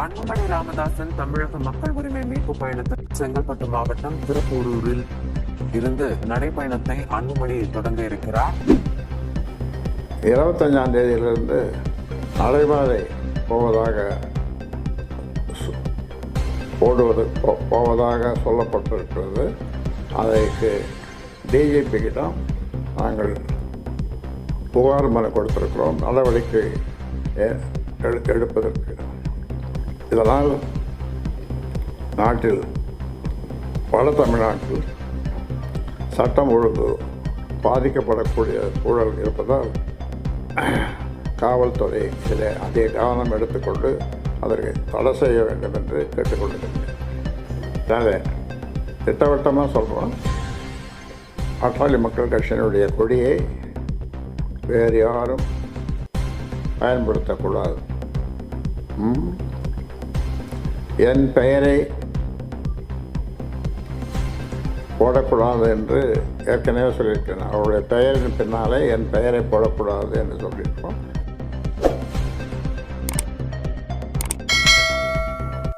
அன்புமணி ராமதாசன் தமிழக மக்கள் உரிமை மீட்பு பயணத்தில் செங்கல்பட்டு மாவட்டம் திருப்பூரூரில் இருந்து நடைபயணத்தை அன்புமணி தொடங்க இருக்கிறார். 25ஆம் தேதியிலிருந்து நடைபாதை போவதாக சொல்லப்பட்டிருக்கிறது. அதற்கு டிஜிபியிடம் நாங்கள் புகார் மனு கொடுத்திருக்கிறோம், நடவடிக்கை எடுப்பதற்கு. இதனால் நாட்டில் வட தமிழ்நாட்டில் சட்டம் ஒழுங்கு பாதிக்கப்படக்கூடிய சூழல் இருப்பதால் காவல்துறை அதிக கவனம் எடுத்துக்கொண்டு அதற்கு தடை செய்ய வேண்டும் என்று கேட்டுக்கொண்டிருக்கிறேன். எனவே திட்டவட்டமாக சொல்கிறோம், பாட்டாளி மக்கள் கட்சியினுடைய கொடியை வேறு யாரும் பயன்படுத்தக்கூடாது. என் பெயரை போடக்கூடாது என்று ஏற்கனவே சொல்லியிருக்கிறேன். அவருடைய பெயரின் பின்னாலே என் பெயரை போடக்கூடாது என்று சொல்லியிருக்கோம்.